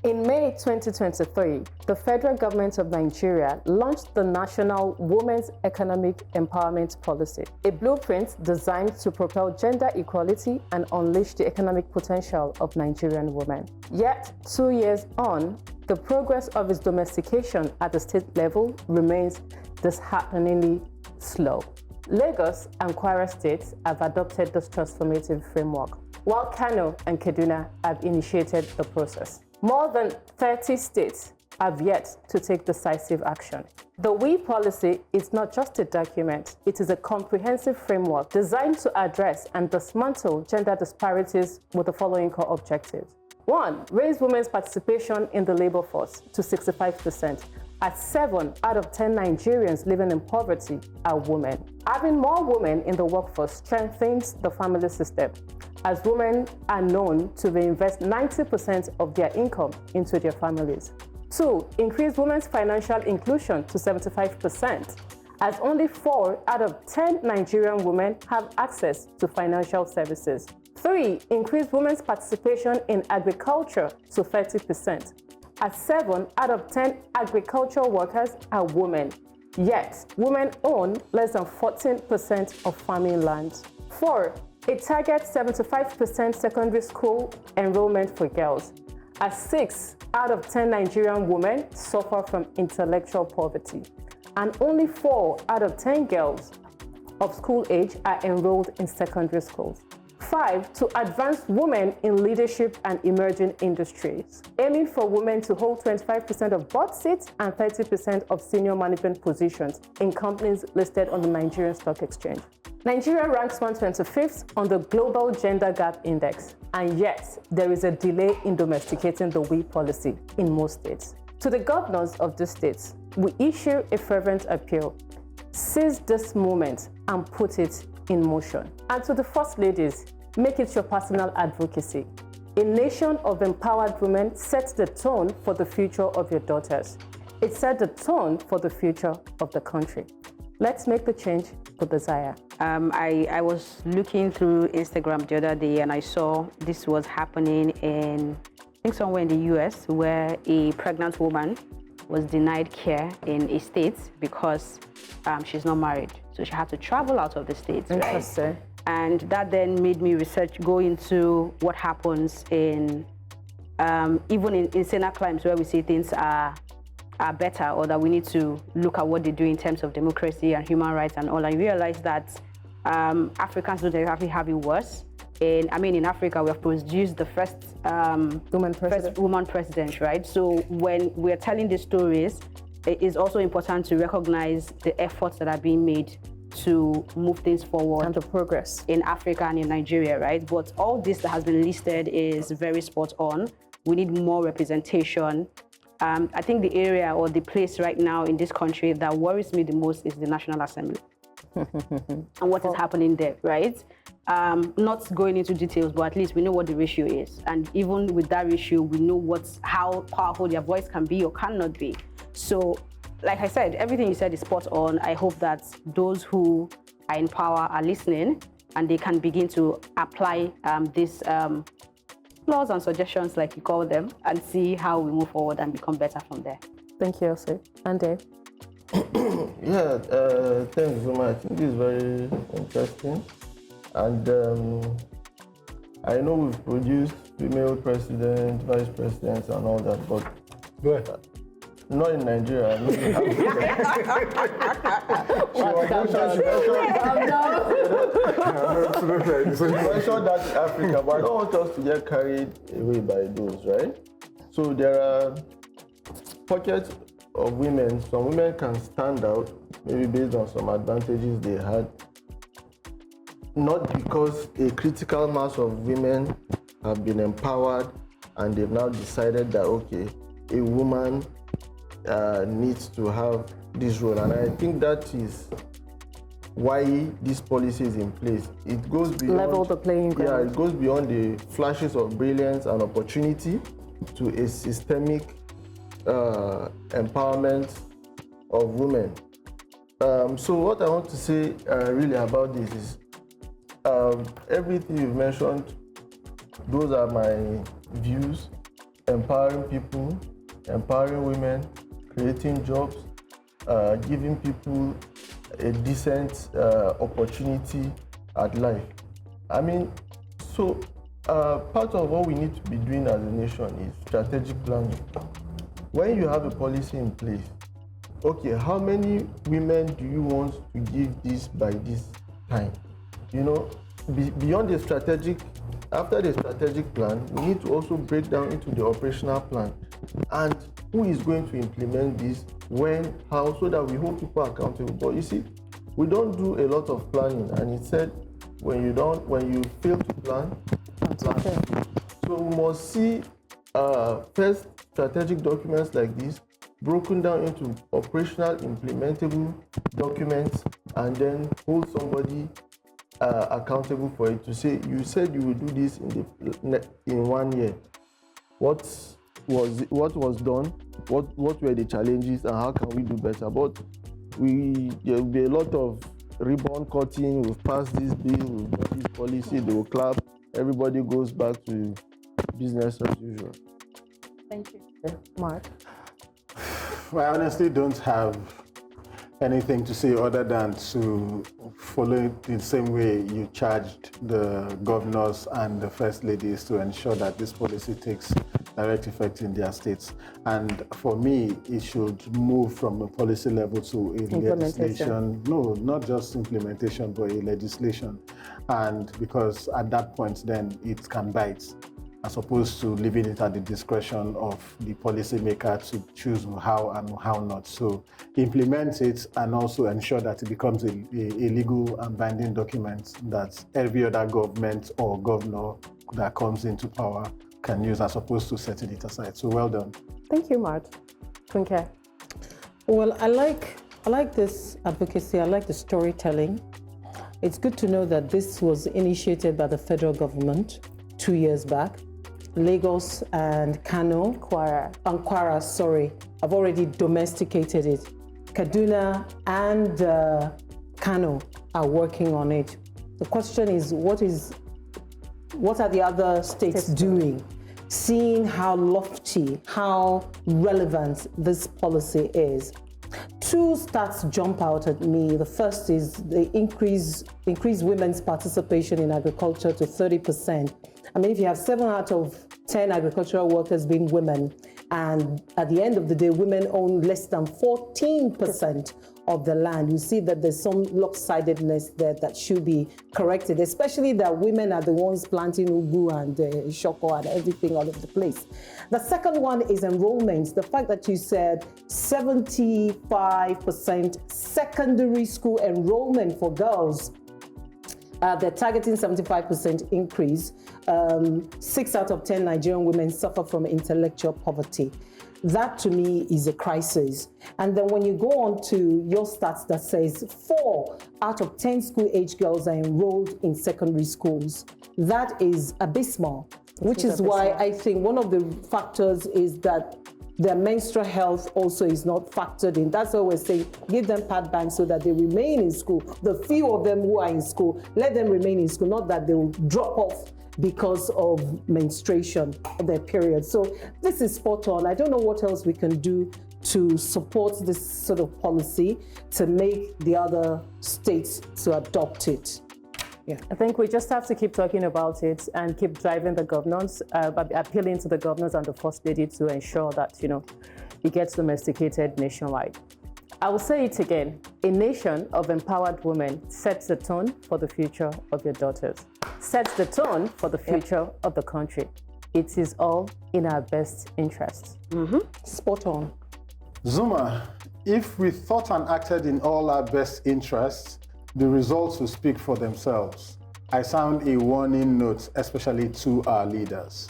In May 2023, the federal government of Nigeria launched the National Women's Economic Empowerment Policy, a blueprint designed to propel gender equality and unleash the economic potential of Nigerian women. Yet, 2 years on, the progress of its domestication at the state level remains dishearteningly slow. Lagos and Kwara states have adopted this transformative framework, while Kano and Kaduna have initiated the process. More than 30 states have yet to take decisive action. The WE policy is not just a document, it is a comprehensive framework designed to address and dismantle gender disparities with the following core objectives. 1. Raise women's participation in the labor force to 65%, as 7 out of 10 Nigerians living in poverty are women. Having more women in the workforce strengthens the family system, as women are known to reinvest 90% of their income into their families. 2. Increase women's financial inclusion to 75%, as only 4 out of 10 Nigerian women have access to financial services. 3. Increase women's participation in agriculture to 30%, as 7 out of 10 agricultural workers are women. Yet, women own less than 14% of farming land. 4. It targets 75% secondary school enrollment for girls, as 6 out of 10 Nigerian women suffer from intellectual poverty, and only 4 out of 10 girls of school age are enrolled in secondary schools. 5. To advance women in leadership and emerging industries, aiming for women to hold 25% of board seats and 30% of senior management positions in companies listed on the Nigerian Stock Exchange. Nigeria ranks 125th on the Global Gender Gap Index, and yet there is a delay in domesticating the WE policy in most states. To the governors of the states, we issue a fervent appeal: seize this moment and put it in motion. And to the first ladies, make it your personal advocacy. A nation of empowered women sets the tone for the future of your daughters. It set the tone for the future of the country. Let's make the change we desire. I was looking through Instagram the other day and I saw this was happening in, I think somewhere in the US, where a pregnant woman was denied care in a state because she's not married. So she had to travel out of the state. Interesting. Right? And that then made me go into what happens in, even in saner climes where we see things are better, or that we need to look at what they do in terms of democracy and human rights and all. I realized that Africans don't exactly have it worse. In Africa, we have produced the first woman president, right? So when we're telling these stories, it is also important to recognize the efforts that are being made to move things forward. And the progress. In Africa and in Nigeria, right? But all this that has been listed is very spot on. We need more representation. I think the area or the place right now in this country that worries me the most is the National Assembly and what is happening there, right? Not going into details, but at least we know what the ratio is. And even with that ratio, we know how powerful their voice can be or cannot be. So, like I said, everything you said is spot on. I hope that those who are in power are listening and they can begin to apply these flaws and suggestions, like you call them, and see how we move forward and become better from there. Thank you, Elsie. And Dave? Yeah, thanks so much. I think it's very interesting. And I know we've produced female president, vice presidents, and all that, but go ahead. Not in Nigeria. You mentioned that in Africa, but I don't want us to get carried away by those, right? So there are pockets of women. Some women can stand out, maybe based on some advantages they had, not because a critical mass of women have been empowered and they've now decided that, okay, a woman needs to have this role. And I think that is why this policy is in place. It goes beyond... Level the playing ground. Yeah, it goes beyond the flashes of brilliance and opportunity to a systemic empowerment of women. So what I want to say really about this is everything you've mentioned, those are my views. empowering people, empowering women, creating jobs, giving people a decent opportunity at life. I mean, so part of what we need to be doing as a nation is strategic planning. When you have a policy in place, okay, how many women do you want to give this by this time? You know, beyond the strategic, after the strategic plan, we need to also break down into the operational plan. And who is going to implement this, when, how, so that we hold people accountable. But you see, we don't do a lot of planning, and it said when you fail to plan. So we must see first strategic documents like this broken down into operational implementable documents, and then hold somebody accountable for it, to say, you said you will do this in 1 year. What was done? What were the challenges, and how can we do better? But there will be a lot of ribbon cutting. We've passed this bill, we've got this policy, they will clap, everybody goes back to business as usual. Thank you. Mark? Well, I honestly don't have anything to say other than to follow it the same way you charged the governors and the first ladies to ensure that this policy takes direct effect in their states. And for me, it should move from a policy level to a legislation. No, not just implementation, but a legislation. And because at that point, then it can bite, as opposed to leaving it at the discretion of the policymaker to choose how and how not. So implement it, and also ensure that it becomes a legal and binding document that every other government or governor that comes into power can use, as opposed to setting it aside. So well done. Thank you, Mark. Funke? Well, I like this advocacy. I like the storytelling. It's good to know that this was initiated by the federal government 2 years back. Lagos and Kwara, sorry, I've already domesticated it. Kaduna and Kano are working on it. The question is, what are the other states doing? Seeing how lofty, how relevant this policy is. Two stats jump out at me. The first is the increase women's participation in agriculture to 30%. I mean, if you have 7 out of 10 agricultural workers being women, and at the end of the day, women own less than 14% of the land, you see that there's some lopsidedness there that should be corrected, especially that women are the ones planting ugu and shoko and everything all over the place. The second one is enrollment. The fact that you said 75% secondary school enrollment for girls. They're targeting 75% increase. 6 out of 10 Nigerian women suffer from intellectual poverty. That to me is a crisis. And then when you go on to your stats that says 4 out of 10 school-age girls are enrolled in secondary schools, that is abysmal, which is why I think one of the factors is that their menstrual health also is not factored in. That's why we're saying give them pad banks so that they remain in school. The few of them who are in school, let them remain in school, not that they will drop off because of menstruation of their period. So this is spot on. I don't know what else we can do to support this sort of policy to make the other states to adopt it. Yeah. I think we just have to keep talking about it and keep driving the governors, appealing to the governors and the First Lady to ensure that, it gets domesticated nationwide. I will say it again. A nation of empowered women sets the tone for the future of your daughters, sets the tone for the future of the country. It is all in our best interests. Spot on. Zuma, if we thought and acted in all our best interests, the results will speak for themselves. I sound a warning note, especially to our leaders.